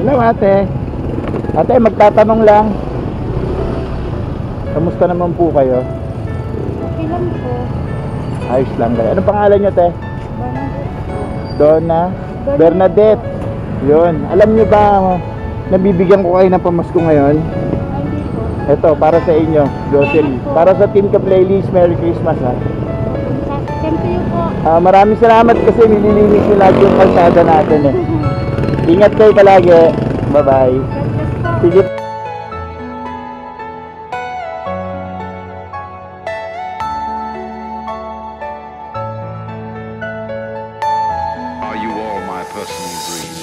Hello ate. Ate, magtatanong lang. Kamusta naman po kayo? Okay lang po. Ayos lang kayo. Anong pangalan niyo, te? Bernadette. Bernadette. Yun. Alam niyo ba, nabibigyan ko kayo ng pamasko ngayon? Hindi po. Ito, para sa inyo. Grocery. Para sa Team Ka Playlist. Merry Christmas, ha? Thank you po. Maraming salamat kasi nililinis nyo lahat yung kalsada natin, eh. Ingat kayo palagi. Bye-bye. Sige. Are you all my personal dreams?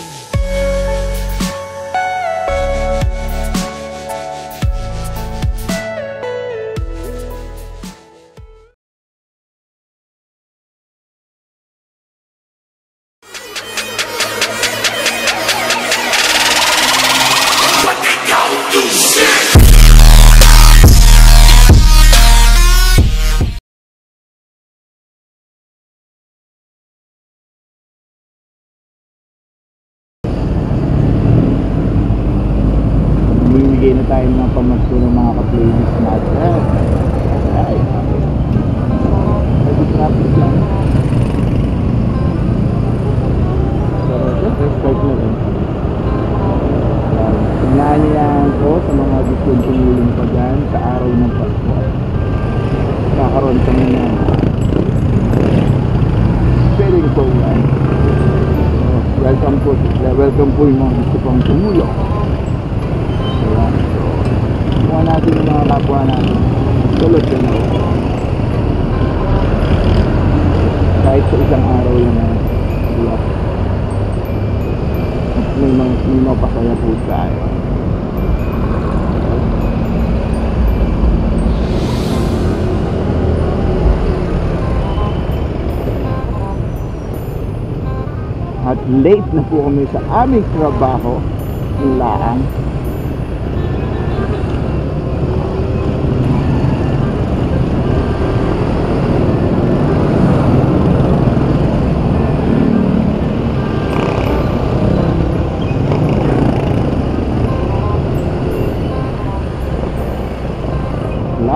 Bibigay na tayo ng pamasko ng mga ka-playlist natin. Ay, traffic lang. Start na rin. Tingnan niyo yan po sa mga gustong tumulong pa dyan sa araw ng Pasko. Kakaroon kami na feeling ko yan. Welcome po yung mga gusto pang tumulong. Kuha natin yung mga kapwa natin. Tulad ka na. Kahit sa isang araw lang na may mapasaya po tayo. At late na po kami sa aming trabaho. Laang.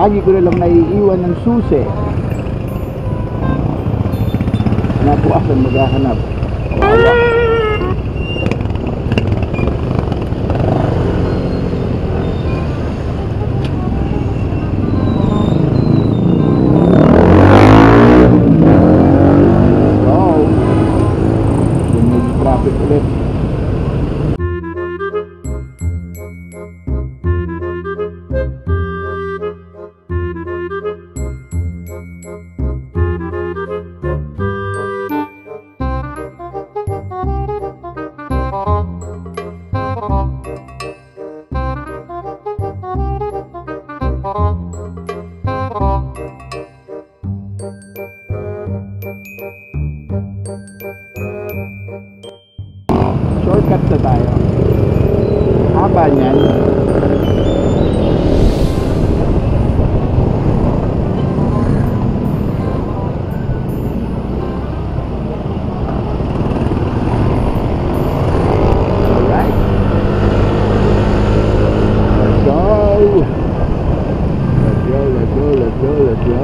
Lagi ko na lang naiiwan ng susi. Napuasan maghahanap. Wala. Wow. May traffic ulit. Shortcut na tayo. Haba niyan. Alright. Let's go. Let's go.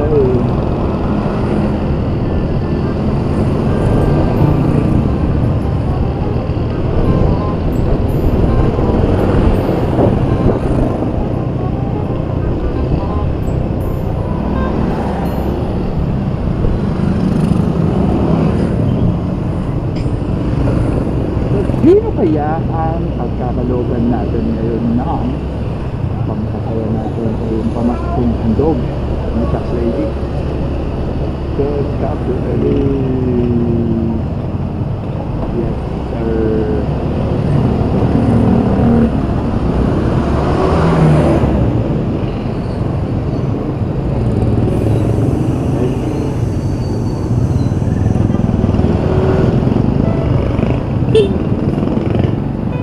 Sino kaya ang pagkakalooban natin ngayon na pamasasaya natin sa yung pamaskong handog ng Ka Playlist? Ka Playlist. Yes, sir.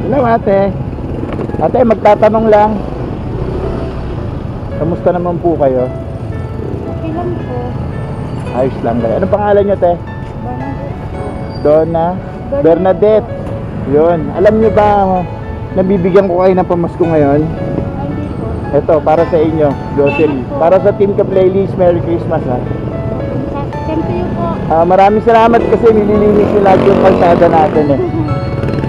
Hello ate. Ate, magtatanong lang. Kamusta naman po kayo? Okay lang po. Ayos lang kayo. Anong pangalan niyo, te? Bernadette. Bernadette. Yun. Alam niyo ba, nabibigyan ko kayo ng pamasko ngayon. Hindi po. Ito, para sa inyo, grocery. Para sa Team Ka Playlist, Merry Christmas ha. Same to you po. Maraming salamat kasi nililinis nyo lahat yung kalsada natin eh.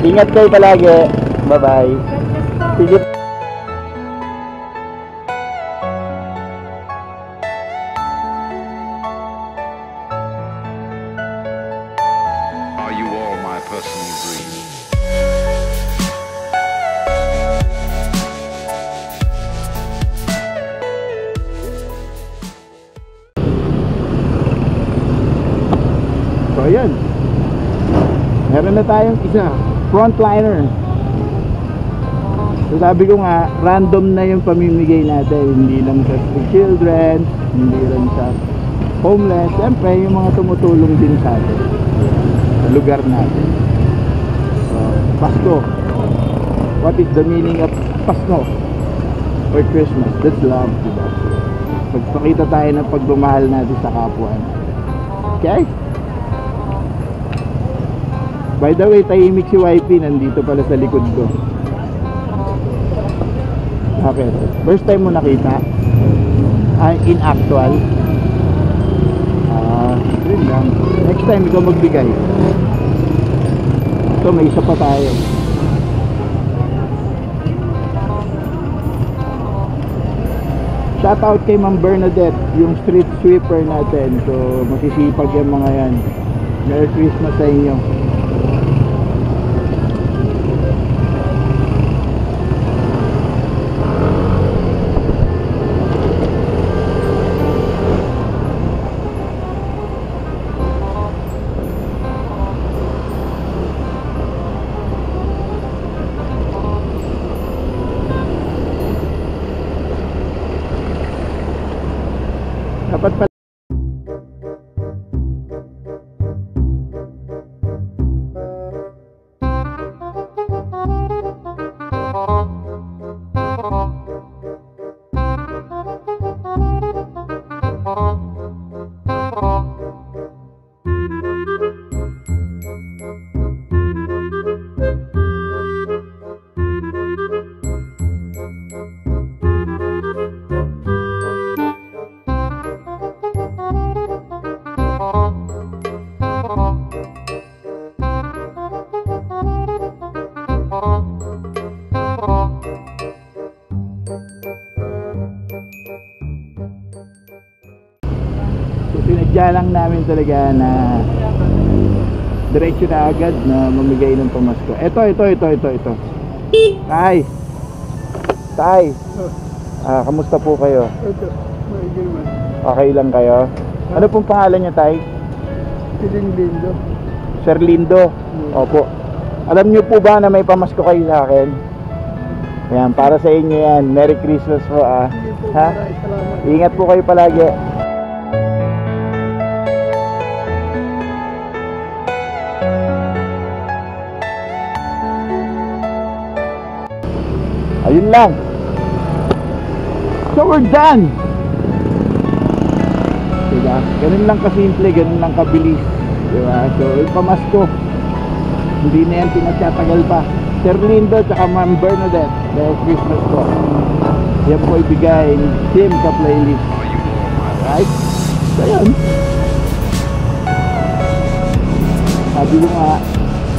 Ingat kayo palagi. Bye-bye. God bless po. Sige. Are you all my personal dream? So ayan, meron na tayong isa, frontliner. So sabi ko nga, random na yung pamimigay natin. Hindi lang sa street children, hindi lang sa homeless. Siyempre yung mga tumutulong din sa atin, sa lugar natin. So, Pasko, what is the meaning of Pasko or Christmas? That's love, diba? Pagpakita tayo ng pagmamahal natin sa kapwa. Okay? By the way, tahimik si YP, nandito pala sa likod ko. Okay, first time mo nakita? In actual? Yun lang. Next time ikaw magbigay. Ito, may isa pa tayo. Shoutout kay Ma'am Bernadette, yung street sweeper natin. So, masisipag yung mga yan. Merry Christmas sa inyo. Dapat pala sinadya lang namin talaga na diretso na agad na mamigay ng pamasko. Ito. Tay. Kamusta po kayo? Okay lang kayo? Ano pong pangalan niyo, Tay? Lindo. Sir Lindo. Opo. Alam niyo po ba na may pamasko kayo sa akin? Ayan, para sa inyo yan. Merry Christmas po ha. Salamat. Ingat po kayo palagi. Ayun lang. So we're done. Diba? Ganun lang kasimple, ganun lang kabilis. Diba? So yung pamasko, hindi na yan pinagtatagal pa. Sir Lindo tsaka Ma'am Bernadette, Merry Christmas po. Yan po ibigay ni Team Ka Playlist. Right? So yun. Sabi ko nga,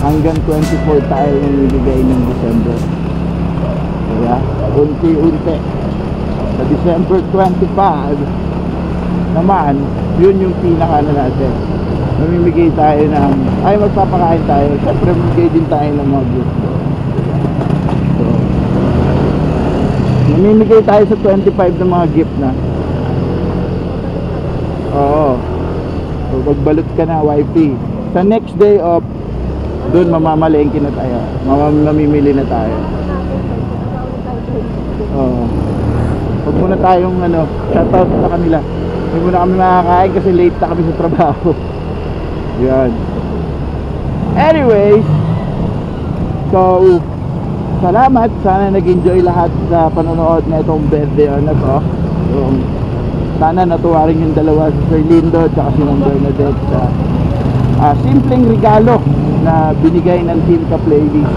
hanggang 24 tayo nang ibigay ng December. Diba? Unti-unti. Sa December 25 naman, yun yung pinaka na natin. Mamimigay tayo ng, magpapakain tayo. Siyempre, mamimigay din tayo ng mga gift. So, mamimigay tayo sa 25 ng mga gift na. Oo. So, magbalot ka na, YP. Sa next day of, doon mamamalengke na tayo. Mamimili na tayo. Oo. Huwag muna tayong shoutout sa kanila. Hindi muna kami makakain kasi late na kami sa trabaho. Yan. Anyways, so salamat. Sana nag-enjoy lahat sa panonood na itong birthday na to. So, sana natuwa rin yung dalawa, si Sir Lindo at si Ma'am Bernadette, sa simpleng regalo na binigay ng Team Ka Playlist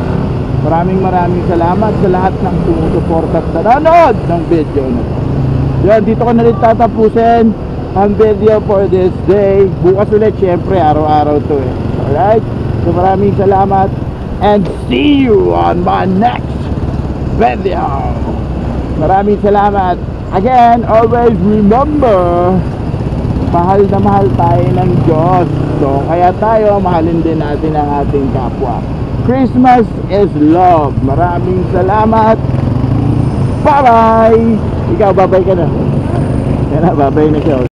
Maraming salamat sa lahat ng sumusuporta at nanonood ng video na to. Yan, dito ko na rin tatapusin ang video for this day. Bukas ulit, syempre, araw-araw to eh. Alright? So maraming salamat and see you on my next video. Maraming salamat. Again, always remember, mahal na mahal tayo ng Diyos. So kaya tayo, mahalin din natin ang ating kapwa. Christmas is love. Maraming salamat. Bye-bye. Ikaw, bye-bye ka na. Yan na, bye-bye na siya.